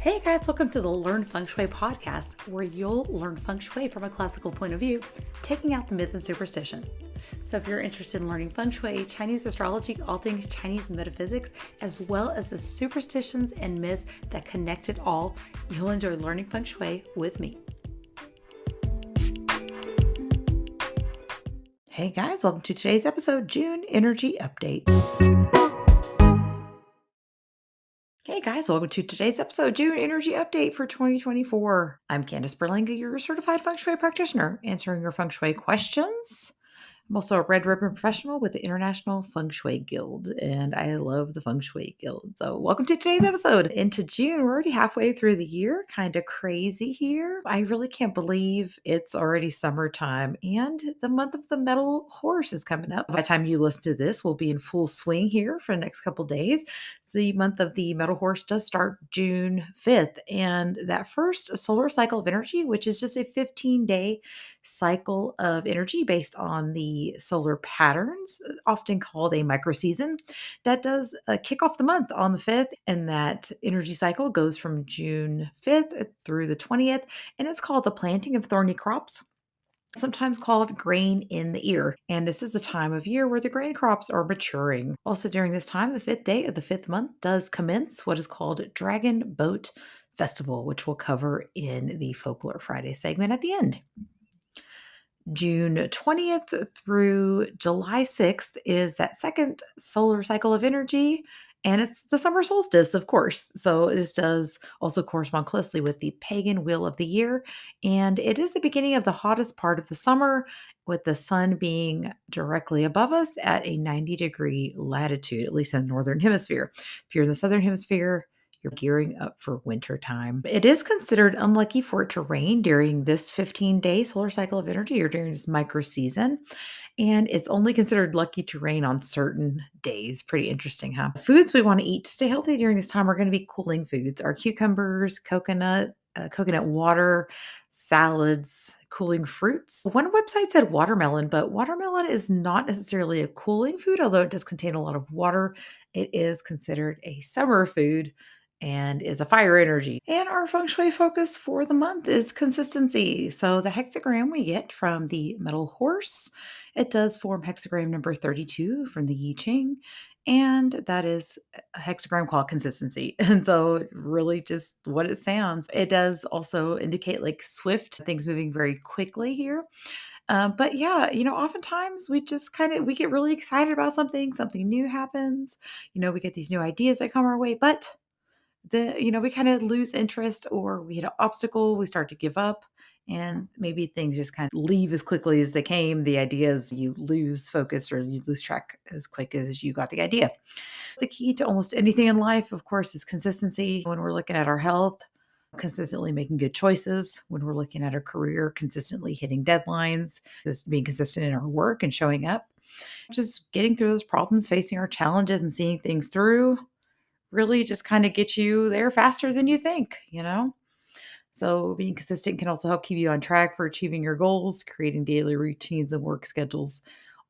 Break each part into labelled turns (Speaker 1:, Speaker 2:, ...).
Speaker 1: Hey guys, welcome to the Learn Feng Shui podcast, where you'll learn Feng Shui from a classical point of view, taking out the myth and superstition. So if you're interested in learning Feng Shui, Chinese astrology, all things Chinese metaphysics, as well as the superstitions and myths that connect it all, you'll enjoy learning Feng Shui with me. Hey guys, welcome to today's episode, June Energy Update. Hey guys, welcome to today's episode, June Energy Update for 2024. I'm Candace Berlinga, your certified Feng Shui practitioner, answering your Feng Shui questions. I'm also a red ribbon professional with the International Feng Shui Guild, and I love the Feng Shui Guild. So welcome to today's episode. Into June, we're already halfway through the year. Kind of crazy here. I really can't believe it's already summertime, and the month of the metal horse is coming up. By the time you listen to this, we'll be in full swing here for the next couple days. So the month of the metal horse does start June 5th, and that first solar cycle of energy, which is just a 15-day cycle of energy based on the solar patterns, often called a microseason. That does kick off the month on the 5th, and that energy cycle goes from June 5th through the 20th, and it's called the planting of thorny crops, sometimes called grain in the ear. And this is a time of year where the grain crops are maturing. Also, during this time, the 5th day of the 5th month does commence what is called Dragon Boat Festival, which we'll cover in the Folklore Friday segment at the end. June 20th through July 6th is that second solar cycle of energy, and it's the summer solstice, of course. So this does also correspond closely with the pagan wheel of the year, and it is the beginning of the hottest part of the summer, with the sun being directly above us at a 90-degree latitude, at least in the northern hemisphere. If you're in the southern hemisphere, you're gearing up for winter time. It is considered unlucky for it to rain during this 15-day solar cycle of energy or during this micro season. And it's only considered lucky to rain on certain days. Pretty interesting, huh? Foods we want to eat to stay healthy during this time are going to be cooling foods. Our cucumbers, coconut water, salads, cooling fruits. One website said watermelon, but watermelon is not necessarily a cooling food, although it does contain a lot of water. It is considered a summer food and is a fire energy. And our feng shui focus for the month is consistency. So the hexagram we get from the metal horse, it does form hexagram number 32 from the I Ching. And that is a hexagram called consistency. And so really just what it sounds. It does also indicate like swift things moving very quickly here. But yeah, oftentimes we just we get really excited about something new happens. We get these new ideas that come our way, but we kind of lose interest, or we hit an obstacle, we start to give up, and maybe things just kind of leave as quickly as they came. The ideas, you lose focus or you lose track as quick as you got the idea. The key to almost anything in life, of course, is consistency. When we're looking at our health, consistently making good choices. When we're looking at our career, consistently hitting deadlines, just being consistent in our work and showing up, just getting through those problems, facing our challenges and seeing things through really just kind of get you there faster than you think. So being consistent can also help keep you on track for achieving your goals. Creating daily routines and work schedules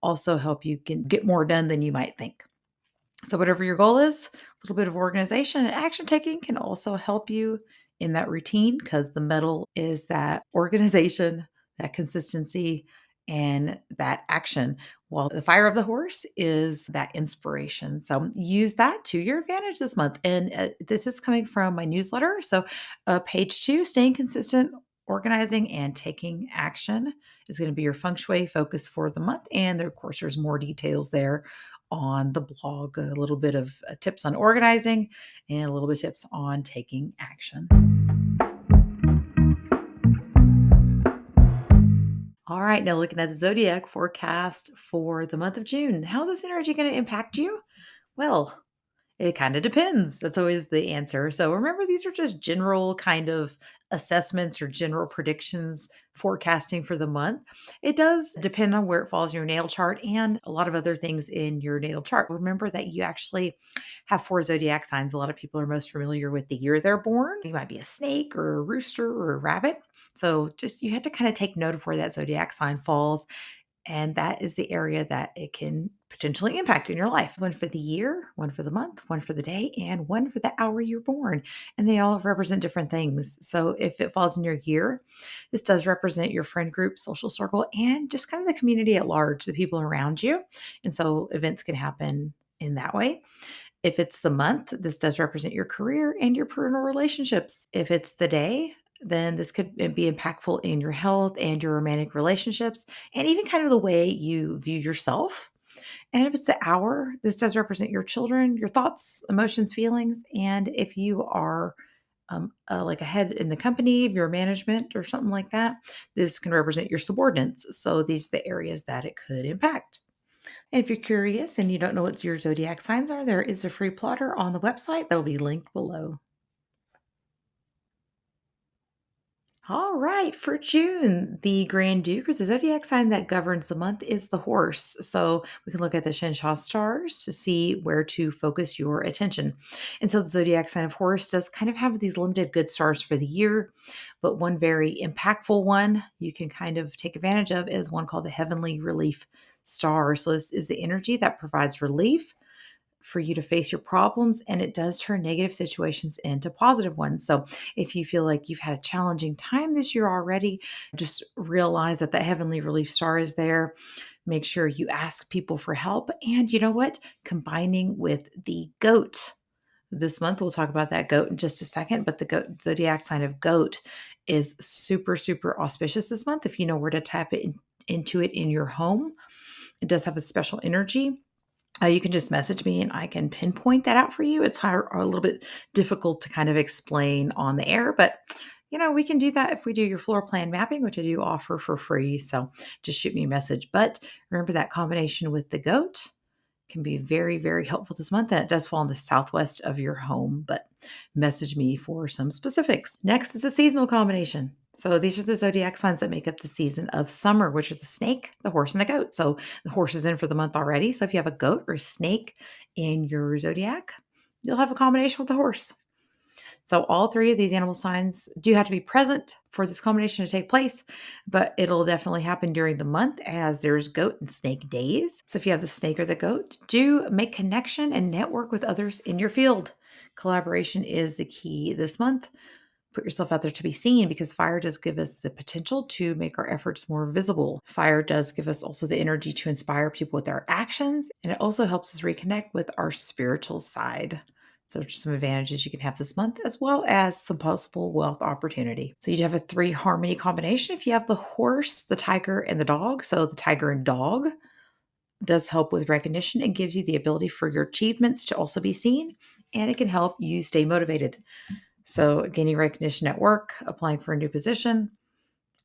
Speaker 1: also help you get more done than you might think. So whatever your goal is, a little bit of organization and action taking can also help you in that routine, because the metal is that organization, that consistency, and that action, while the fire of the horse is that inspiration. So use that to your advantage this month. And this is coming from my newsletter. So page 2, staying consistent, organizing, and taking action is going to be your feng shui focus for the month. And of course, there's more details there on the blog, a little bit of tips on organizing and a little bit of tips on taking action. All right, now looking at the zodiac forecast for the month of June. How is this energy going to impact you? Well, it kind of depends. That's always the answer. So remember, these are just general kind of assessments or general predictions, forecasting for the month. It does depend on where it falls in your natal chart and a lot of other things in your natal chart. Remember that you actually have 4 zodiac signs. A lot of people are most familiar with the year they're born. You might be a snake or a rooster or a rabbit. So just you have to kind of take note of where that zodiac sign falls. And that is the area that it can potentially impact in your life. One for the year, one for the month, one for the day, and one for the hour you're born. And they all represent different things. So if it falls in your year, this does represent your friend group, social circle, and just kind of the community at large, the people around you. And so events can happen in that way. If it's the month, this does represent your career and your personal relationships. If it's the day, then this could be impactful in your health and your romantic relationships, and even kind of the way you view yourself. And if it's the hour, this does represent your children, your thoughts, emotions, feelings. And if you are like a head in the company, if you're management or something like that, this can represent your subordinates. So these are the areas that it could impact. And if you're curious and you don't know what your zodiac signs are, there is a free plotter on the website that'll be linked below. All right, for June, the Grand Duke, or the zodiac sign that governs the month, is the horse. So we can look at the Shin-Sha stars to see where to focus your attention. And so the zodiac sign of horse does kind of have these limited good stars for the year, but one very impactful one you can kind of take advantage of is one called the Heavenly Relief Star. So this is the energy that provides relief for you to face your problems, and it does turn negative situations into positive ones. So if you feel like you've had a challenging time this year already, just realize that heavenly relief star is there. Make sure you ask people for help. And you know what? Combining with the goat this month, we'll talk about that goat in just a second, but the goat zodiac sign of goat is super, super auspicious this month. If you know where to tap into it in your home, it does have a special energy. You can just message me and I can pinpoint that out for you. It's a little bit difficult to kind of explain on the air, but we can do that if we do your floor plan mapping, which I do offer for free. So just shoot me a message. But remember that combination with the goat can be very, very helpful this month. And it does fall in the southwest of your home, but message me for some specifics. Next is a seasonal combination. So these are the zodiac signs that make up the season of summer, which are the snake, the horse, and the goat. So the horse is in for the month already. So if you have a goat or a snake in your zodiac, you'll have a combination with the horse. So all three of these animal signs do have to be present for this combination to take place, but it'll definitely happen during the month as there's goat and snake days. So if you have the snake or the goat, do make connection and network with others in your field. Collaboration is the key this month. Put yourself out there to be seen, because fire does give us the potential to make our efforts more visible. Fire does give us also the energy to inspire people with our actions, and it also helps us reconnect with our spiritual side. So just some advantages you can have this month, as well as some possible wealth opportunity. So you have a 3 harmony combination if you have the horse, the tiger, and the dog. So the tiger and dog does help with recognition and gives you the ability for your achievements to also be seen, and it can help you stay motivated. So gaining recognition at work, applying for a new position,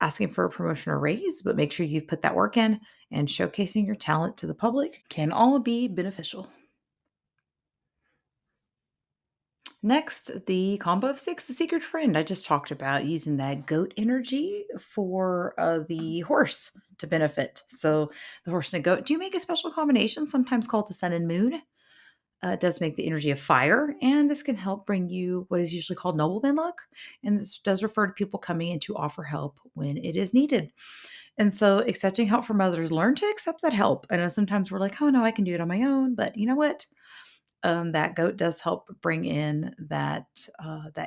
Speaker 1: asking for a promotion or raise, but make sure you've put that work in, and showcasing your talent to the public can all be beneficial. Next, the combo of 6, the secret friend. I just talked about using that goat energy for the horse to benefit. So the horse and a goat do make a special combination, sometimes called the sun and moon. It does make the energy of fire, and this can help bring you what is usually called nobleman luck. And this does refer to people coming in to offer help when it is needed. And so, accepting help from others, learn to accept that help. I know sometimes we're like, oh no, I can do it on my own. But you know what? That goat does help bring in that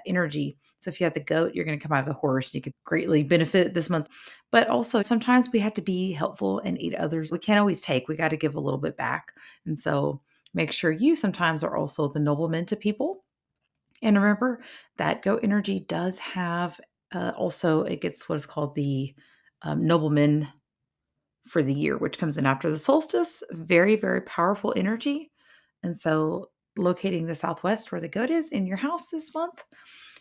Speaker 1: energy. So if you have the goat, you're going to come out as a horse. You could greatly benefit this month. But also, sometimes we have to be helpful and aid others. We can't always take. We got to give a little bit back. And so, make sure you sometimes are also the nobleman to people. And remember that goat energy does have also, it gets what is called the nobleman for the year, which comes in after the solstice. Very, very powerful energy. And so locating the southwest where the goat is in your house this month,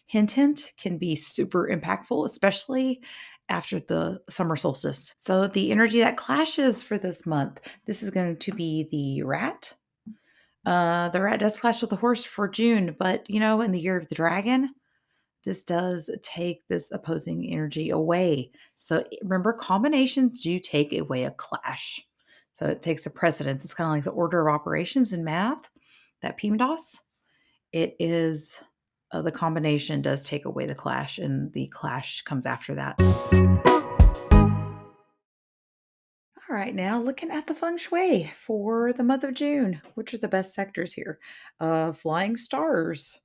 Speaker 1: hint, hint, can be super impactful, especially after the summer solstice. So the energy that clashes for this month, this is going to be the rat. The rat does clash with the horse for June, but in the year of the dragon, this does take this opposing energy away. So remember, combinations do take away a clash. So it takes a precedence. It's kind of like the order of operations in math, that PEMDAS. It is the combination does take away the clash, and the clash comes after that. All All right, now looking at the feng shui for the month of June, which are the best sectors here? Flying stars,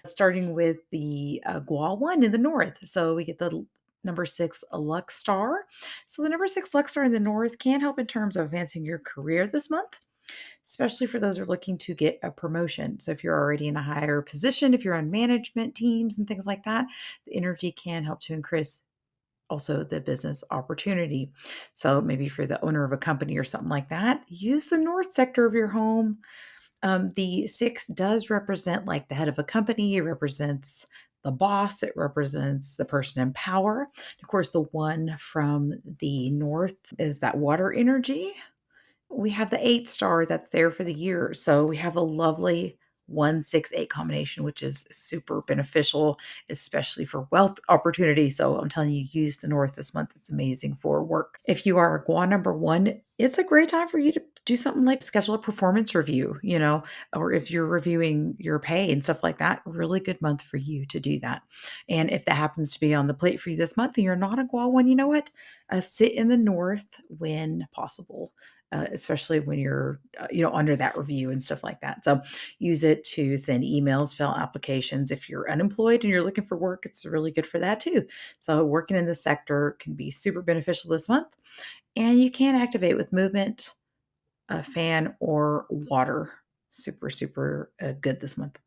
Speaker 1: starting with the Gua one in the north. So we get the number six Lux star. So the number six Lux star in the north can help in terms of advancing your career this month, especially for those who are looking to get a promotion. So if you're already in a higher position, if you're on management teams and things like that, the energy can help to increase also the business opportunity. So maybe if you're the owner of a company or something like that, use the north sector of your home. The six does represent like the head of a company, it represents the boss, it represents the person in power. Of course, the one from the north is that water energy. We have the 8 star that's there for the year. So we have a lovely 168 combination, which is super beneficial, especially for wealth opportunity. So I'm telling you, use the North this month. It's amazing for work. If you are a Gua number one, it's a great time for you to do something like schedule a performance review, or if you're reviewing your pay and stuff like that, really good month for you to do that. And if that happens to be on the plate for you this month and you're not a Gua one, you know what? Sit in the North when possible, especially when you're, under that review and stuff like that. So use it to send emails, fill out applications. If you're unemployed and you're looking for work, it's really good for that too. So working in the sector can be super beneficial this month. And you can activate with movement, a fan, or water. Super, super good this month.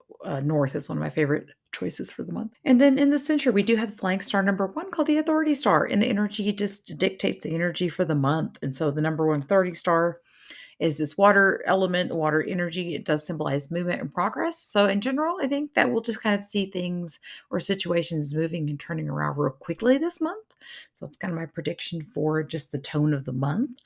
Speaker 1: North is one of my favorite choices for the month. And then in the century, we do have the flying star number one called the authority star, and the energy just dictates the energy for the month. And so the number one authority star is this water element, water energy. It does symbolize movement and progress. So in general, I think that we'll just kind of see things or situations moving and turning around real quickly this month. So that's kind of my prediction for just the tone of the month.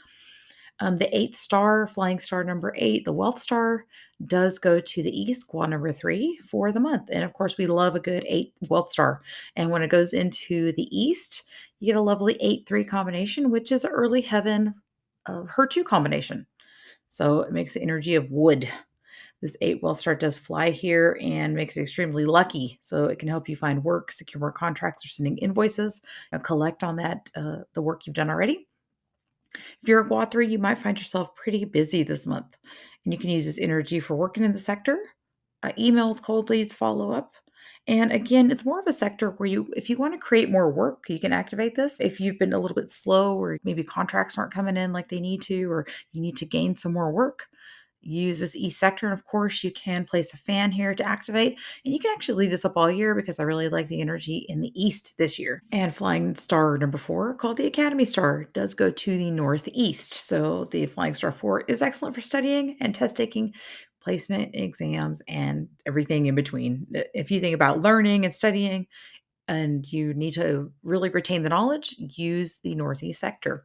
Speaker 1: The 8 star, flying star number 8, the wealth star, does go to the east, Gua number 3 for the month. And of course, we love a good 8 wealth star. And when it goes into the east, you get a lovely 8-3 combination, which is an early heaven her2 combination. So it makes the energy of wood. This 8 wealth star does fly here and makes it extremely lucky. So it can help you find work, secure more contracts, or sending invoices, collect on that, the work you've done already. If you're a Gua 3, you might find yourself pretty busy this month, and you can use this energy for working in the sector, emails, cold leads, follow up. And again, it's more of a sector where if you want to create more work, you can activate this. If you've been a little bit slow, or maybe contracts aren't coming in like they need to, or you need to gain some more work, use this E sector. And of course, you can place a fan here to activate. And you can actually leave this up all year because I really like the energy in the East this year. And flying star number 4, called the Academy Star, does go to the Northeast. So the flying star 4 is excellent for studying and test taking, placement exams, and everything in between. If you think about learning and studying and you need to really retain the knowledge, use the Northeast sector.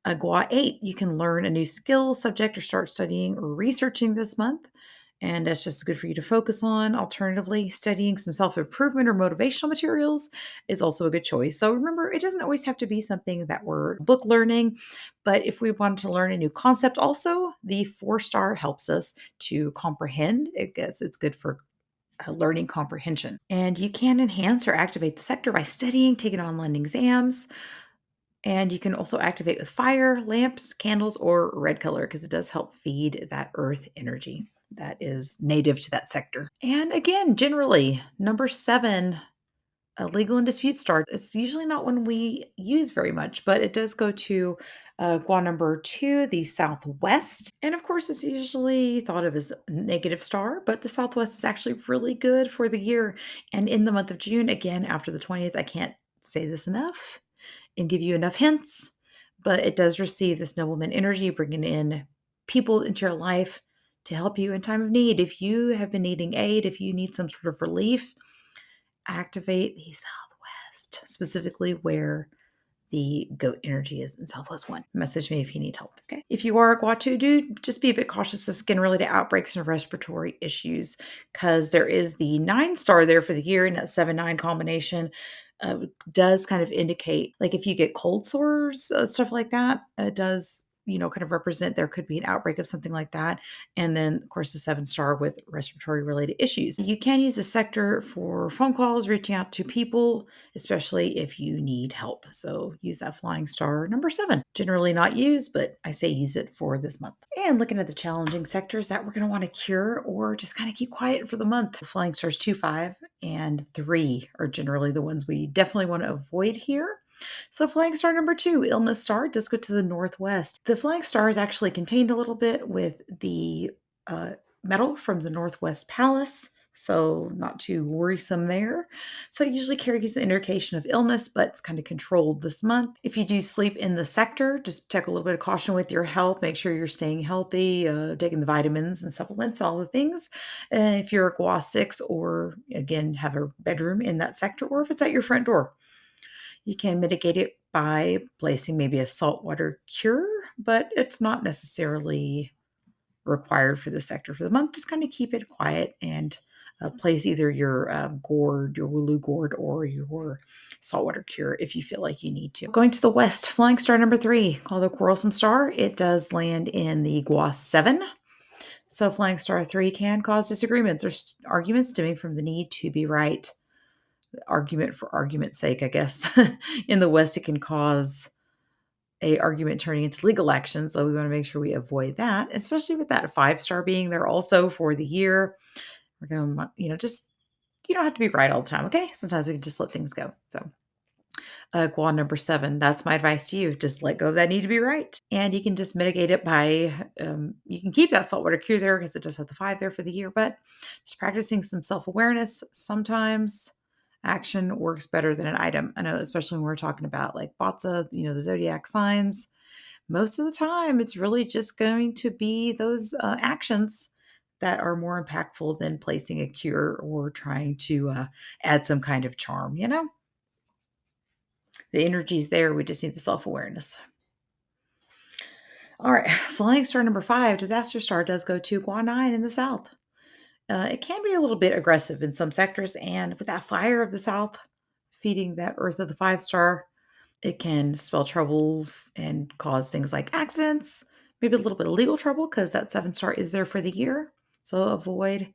Speaker 1: A Gua 8, you can learn a new skill, subject, or start studying or researching this month. And that's just good for you to focus on. Alternatively, studying some self improvement or motivational materials is also a good choice. So remember, it doesn't always have to be something that we're book learning, but if we want to learn a new concept, also the 4 star helps us to comprehend. It's good for learning comprehension. And you can enhance or activate the sector by studying, taking online exams, and you can also activate with fire, lamps, candles, or red color because it does help feed that earth energy that is native to that sector. And again, generally, number 7, a legal and dispute star. It's usually not one we use very much, but it does go to Gua number 2, the southwest. And of course, it's usually thought of as a negative star, but the southwest is actually really good for the year. And in the month of June, again, after the 20th, I can't say this enough and give you enough hints, but it does receive this nobleman energy, bringing in people into your life to help you in time of need. If you have been needing aid, if you need some sort of relief, activate the Southwest, specifically where the goat energy is in Southwest 1. Message me if you need help, okay? If you are a Guatu dude, just be a bit cautious of skin-related outbreaks and respiratory issues because there is the 9 star there for the year, and that 7-9 combination does kind of indicate, like if you get cold sores, stuff like that, it does kind of represent there could be an outbreak of something like that. And then, of course, the 7-star with respiratory related issues. You can use the sector for phone calls, reaching out to people, especially if you need help. So use that flying star number 7. Generally not used, but I say use it for this month. And looking at the challenging sectors that we're going to want to cure or just kind of keep quiet for the month. Flying stars 2, 5, and 3 are generally the ones we definitely want to avoid here. So flying star number 2, illness star, does go to the northwest. The flying star is actually contained a little bit with the metal from the Northwest Palace, so not too worrisome there. So it usually carries the indication of illness, but it's kind of controlled this month. If you do sleep in the sector, just take a little bit of caution with your health. Make sure you're staying healthy, taking the vitamins and supplements, all the things. If you're a Gua 6 or, again, have a bedroom in that sector, or if it's at your front door. You can mitigate it by placing maybe a saltwater cure, but it's not necessarily required for the sector for the month. Just kind of keep it quiet and place either your gourd, your Wooloo gourd, or your saltwater cure if you feel like you need to. Going to the west, flying star number 3, called the quarrelsome star. It does land in the Gua 7. So flying star 3 can cause disagreements or arguments stemming from the need to be right. Argument for argument's sake, I guess. In the West, it can cause a argument turning into legal action. So we want to make sure we avoid that, especially with that 5-star being there also for the year. We're going to, just, you don't have to be right all the time. Okay. Sometimes we can just let things go. So Gua number 7, that's my advice to you. Just let go of that need to be right. And you can just mitigate it by, you can keep that saltwater cure there because it does have the 5 there for the year, but just practicing some self-awareness. Sometimes action works better than an item. I know, especially when we're talking about like Batsa, the zodiac signs. Most of the time, it's really just going to be those actions that are more impactful than placing a cure or trying to add some kind of charm, The energy's there. We just need the self-awareness. All right. Flying star number 5, disaster star, does go to Gua 9 in the south. It can be a little bit aggressive in some sectors, and with that fire of the south feeding that earth of the 5-star, it can spell trouble and cause things like accidents, maybe a little bit of legal trouble because that 7-star is there for the year. So avoid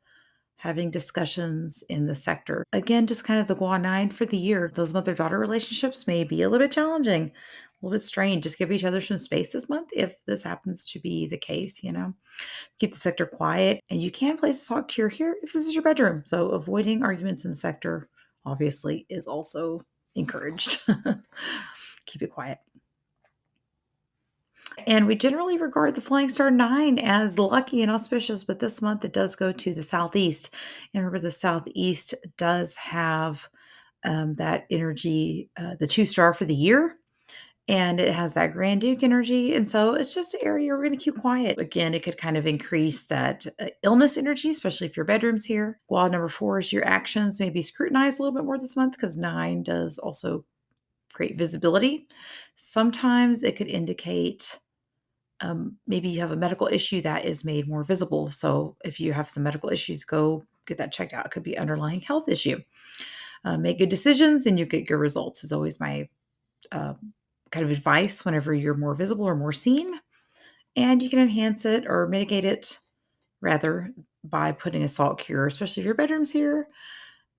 Speaker 1: having discussions in the sector. Again, just kind of the Gua 9 for the year. Those mother-daughter relationships may be a little bit challenging, a little bit strained. Just give each other some space this month if this happens to be the case, Keep the sector quiet. And you can place a salt cure here if this is your bedroom. So avoiding arguments in the sector, obviously, is also encouraged. Keep it quiet. And we generally regard the flying star 9 as lucky and auspicious, but this month it does go to the southeast. And remember, the southeast does have that energy, the 2-star for the year, and it has that Grand Duke energy. And so it's just an area we're going to keep quiet. Again, it could kind of increase that illness energy, especially if your bedroom's here. While number 4 is your actions may be scrutinized a little bit more this month because 9 does also create visibility. Sometimes it could indicate maybe you have a medical issue that is made more visible. So if you have some medical issues, go get that checked out. It could be underlying health issue. Make good decisions and you get good results is always my kind of advice whenever you're more visible or more seen. And you can enhance it or mitigate it rather by putting a salt cure, especially if your bedroom's here.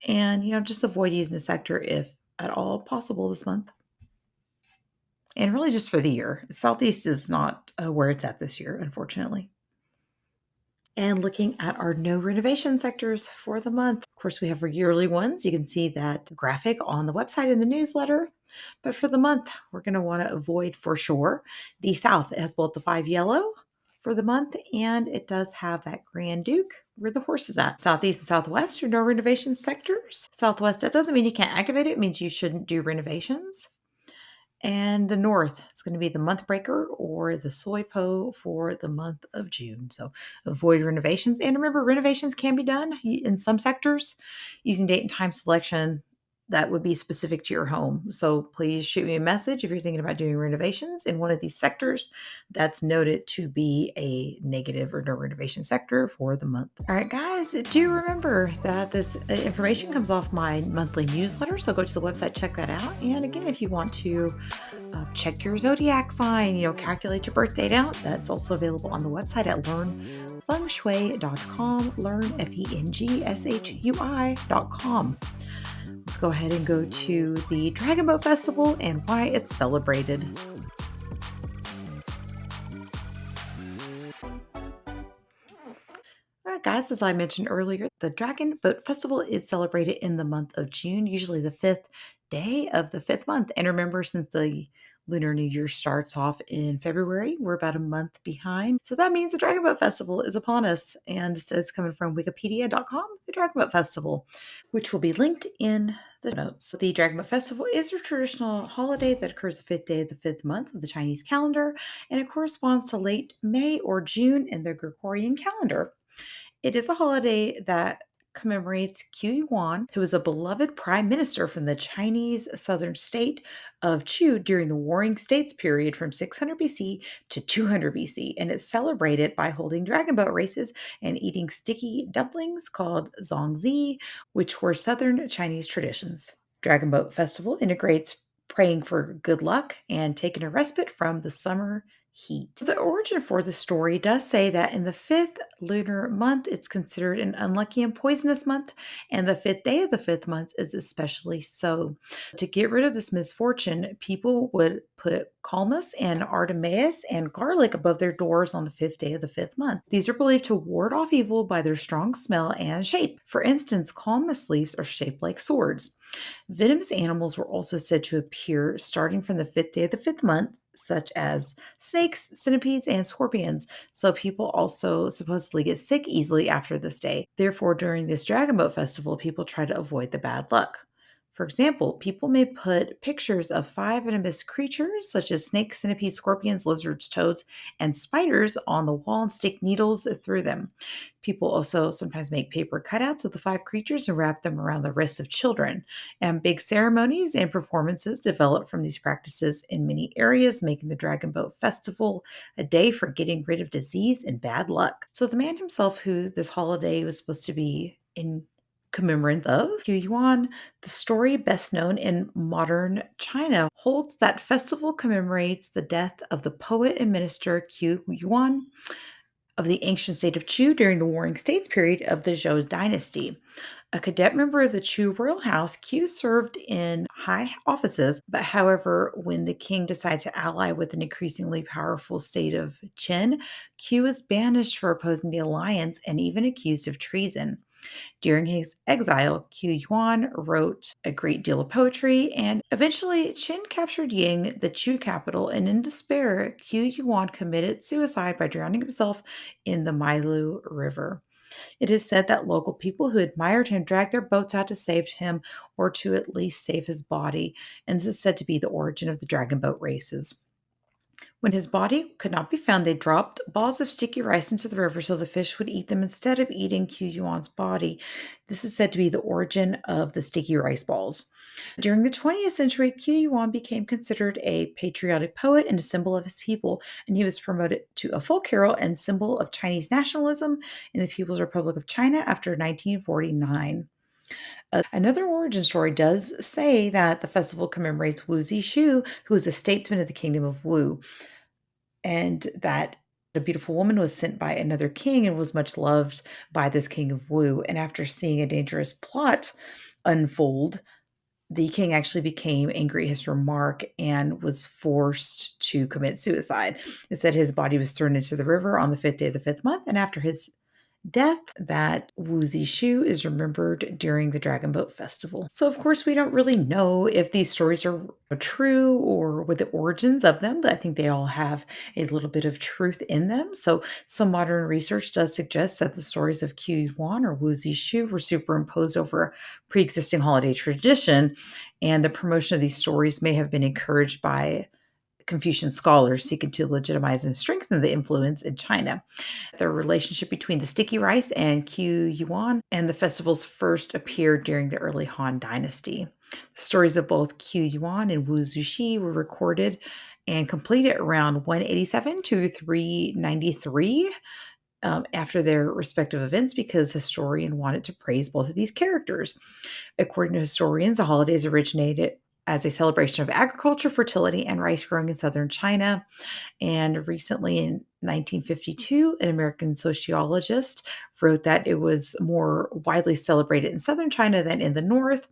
Speaker 1: And, just avoid using the sector if at all possible this month. And really just for the year. Southeast is not where it's at this year, unfortunately. And looking at our no renovation sectors for the month. Of course, we have our yearly ones. You can see that graphic on the website in the newsletter. But for the month, we're going to want to avoid for sure the south. It has both the 5 yellow for the month, and it does have that Grand Duke where the horse is at. Southeast and southwest are no renovation sectors. Southwest, that doesn't mean you can't activate it. It means you shouldn't do renovations. And the north, it's going to be the month breaker or the soy po for the month of June. So avoid renovations. And remember, renovations can be done in some sectors using date and time selection. that would be specific to your home. So please shoot me a message if you're thinking about doing renovations in one of these sectors that's noted to be a negative or no renovation sector for the month. All right, guys, do remember that this information comes off my monthly newsletter. So go to the website, check that out. And again, if you want to check your zodiac sign, calculate your birth date out, that's also available on the website at learnfengshui.com, learn, FENGSHUI.com. Let's go ahead and go to the Dragon Boat Festival and why it's celebrated. All right, guys, as I mentioned earlier, the Dragon Boat Festival is celebrated in the month of June, usually the 5th day of the 5th month. And remember, since the Lunar New Year starts off in February, we're about a month behind. So that means the Dragon Boat Festival is upon us. And it's coming from wikipedia.com, the Dragon Boat Festival, which will be linked in the notes. The Dragon Boat Festival is a traditional holiday that occurs the 5th day of the 5th month of the Chinese calendar, and it corresponds to late May or June in the Gregorian calendar. It is a holiday that commemorates Qu Yuan, who was a beloved prime minister from the Chinese southern state of Chu during the Warring States period from 600 BC to 200 BC. And it's celebrated by holding dragon boat races and eating sticky dumplings called zongzi, which were southern Chinese traditions. Dragon Boat Festival integrates praying for good luck and taking a respite from the summer heat. The origin for the story does say that in the 5th lunar month, it's considered an unlucky and poisonous month, and the 5th day of the 5th month is especially so. To get rid of this misfortune, people would put calmas and artemisias and garlic above their doors on the 5th day of the 5th month. These are believed to ward off evil by their strong smell and shape. For instance, calmas leaves are shaped like swords. Venomous animals were also said to appear starting from the 5th day of the 5th month, such as snakes, centipedes, and scorpions. So people also supposedly get sick easily after this day. Therefore, during this Dragon Boat Festival, people try to avoid the bad luck. For example, people may put pictures of 5 venomous creatures such as snakes, centipedes, scorpions, lizards, toads, and spiders on the wall and stick needles through them. People also sometimes make paper cutouts of the 5 creatures and wrap them around the wrists of children. And big ceremonies and performances develop from these practices in many areas, making the Dragon Boat Festival a day for getting rid of disease and bad luck. So the man himself, who this holiday was supposed to be in commemorance of, Qu Yuan, the story best known in modern China, holds that festival commemorates the death of the poet and minister Qu Yuan of the ancient state of Chu during the Warring States period of the Zhou dynasty. A cadet member of the Chu royal house, Q served in high offices, but however, when the king decided to ally with an increasingly powerful state of Qin, Q was banished for opposing the alliance and even accused of treason. During his exile, Qu Yuan wrote a great deal of poetry, and eventually Qin captured Ying, the Chu capital, and in despair, Qu Yuan committed suicide by drowning himself in the Mailu River. It is said that local people who admired him dragged their boats out to save him or to at least save his body, and this is said to be the origin of the dragon boat races. When his body could not be found, they dropped balls of sticky rice into the river so the fish would eat them instead of eating Qu Yuan's body. This is said to be the origin of the sticky rice balls. During the 20th century, Qu Yuan became considered a patriotic poet and a symbol of his people, and he was promoted to a folk hero and symbol of Chinese nationalism in the People's Republic of China after 1949. Another origin story does say that the festival commemorates Wu Zishu, who was a statesman of the kingdom of Wu, and that a beautiful woman was sent by another king and was much loved by this king of Wu. And after seeing a dangerous plot unfold, the king actually became angry at his remark and was forced to commit suicide. It said his body was thrown into the river on the 5th day of the 5th month, and after his death, that Wu Zishu is remembered during the Dragon Boat Festival. So, of course, we don't really know if these stories are true or what the origins of them, but I think they all have a little bit of truth in them. So, some modern research does suggest that the stories of Qu Yuan or Wu Zishu were superimposed over a pre-existing holiday tradition, and the promotion of these stories may have been encouraged by Confucian scholars seeking to legitimize and strengthen the influence in China. The relationship between the sticky rice and Qu Yuan and the festivals first appeared during the early Han Dynasty. The stories of both Qu Yuan and Wu Zushi were recorded and completed around 187 to 393 after their respective events because the historian wanted to praise both of these characters. According to historians, the holidays originated as a celebration of agriculture, fertility, and rice growing in southern China. And recently in 1952, an American sociologist wrote that it was more widely celebrated in southern China than in the north.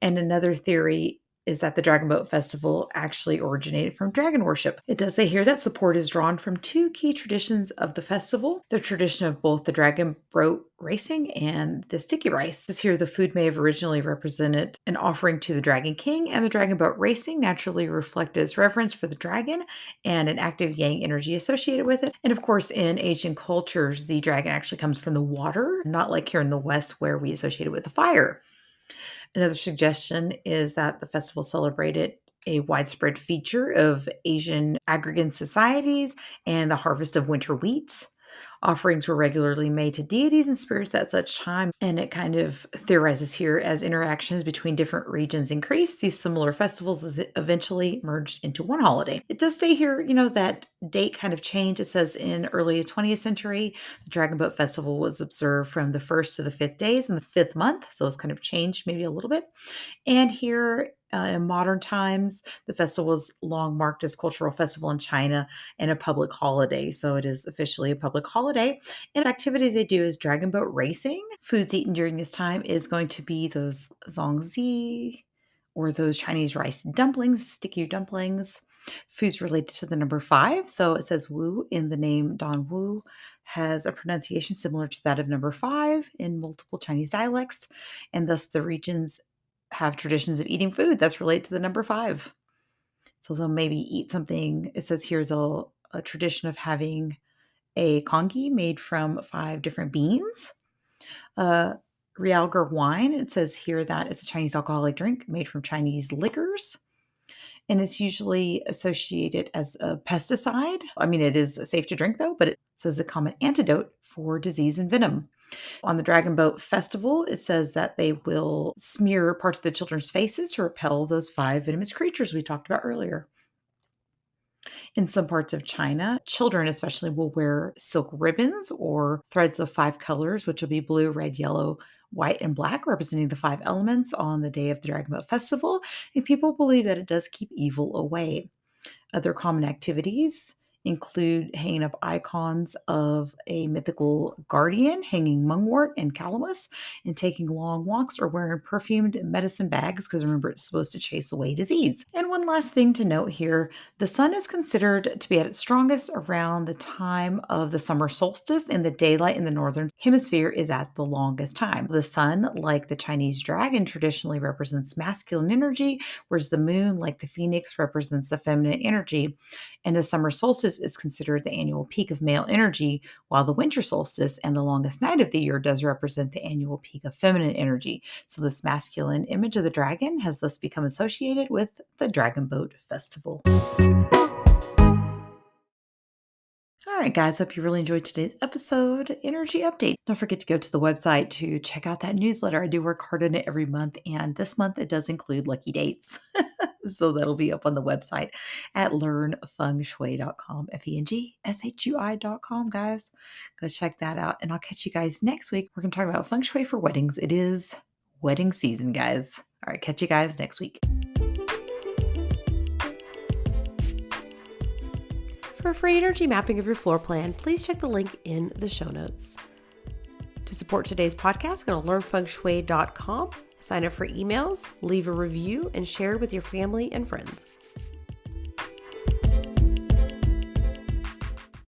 Speaker 1: And another theory is that the Dragon Boat Festival actually originated from dragon worship. It does say here that support is drawn from two key traditions of the festival, the tradition of both the dragon boat racing and the sticky rice. This here, the food may have originally represented an offering to the Dragon King, and the dragon boat racing naturally reflected its reverence for the dragon and an active yang energy associated with it. And of course, in Asian cultures, the dragon actually comes from the water, not like here in the West where we associate it with the fire. Another suggestion is that the festival celebrated a widespread feature of Asian agrarian societies and the harvest of winter wheat. Offerings were regularly made to deities and spirits at such time, and it kind of theorizes here as interactions between different regions increased, these similar festivals eventually merged into one holiday. It does say here, that date kind of changed. It says in early 20th century, the Dragon Boat Festival was observed from the 1st to the 5th days in the 5th month, so it's kind of changed maybe a little bit. And here in modern times, the festival is long marked as cultural festival in China and a public holiday. So it is officially a public holiday. And activities they do is dragon boat racing. Foods eaten during this time is going to be those zongzi or those Chinese rice dumplings, sticky dumplings. Foods related to the number 5. So it says Wu in the name Don Wu has a pronunciation similar to that of number 5 in multiple Chinese dialects. And thus the regions have traditions of eating food that's related to the number 5. So they'll maybe eat something. It says here a tradition of having a congee made from 5 different beans. Realgar wine, it says here that it's a Chinese alcoholic drink made from Chinese liquors. And it's usually associated as a pesticide. I mean, it is safe to drink though, but it says a common antidote for disease and venom. On the Dragon Boat Festival, it says that they will smear parts of the children's faces to repel those 5 venomous creatures we talked about earlier. In some parts of China, children especially will wear silk ribbons or threads of 5 colors, which will be blue, red, yellow, white, and black, representing the 5 elements on the day of the Dragon Boat Festival. And people believe that it does keep evil away. Other common activities include hanging up icons of a mythical guardian, hanging mungwort and calamus, and taking long walks or wearing perfumed medicine bags because remember, it's supposed to chase away disease. And one last thing to note here, the sun is considered to be at its strongest around the time of the summer solstice, and the daylight in the northern hemisphere is at the longest time. The sun, like the Chinese dragon, traditionally represents masculine energy, whereas the moon, like the phoenix, represents the feminine energy. And the summer solstice is considered the annual peak of male energy, while the winter solstice and the longest night of the year does represent the annual peak of feminine energy. So this masculine image of the dragon has thus become associated with the Dragon Boat Festival. All right, guys, hope you really enjoyed today's episode, Energy Update. Don't forget to go to the website to check out that newsletter. I do work hard on it every month, and this month it does include lucky dates. So that'll be up on the website at learnfengshui.com, FENGSHUI.com, guys. Go check that out, and I'll catch you guys next week. We're going to talk about Feng Shui for weddings. It is wedding season, guys. All right, catch you guys next week.
Speaker 2: For a free energy mapping of your floor plan, please check the link in the show notes. To support today's podcast, go to learnfengshui.com, sign up for emails, leave a review, and share with your family and friends.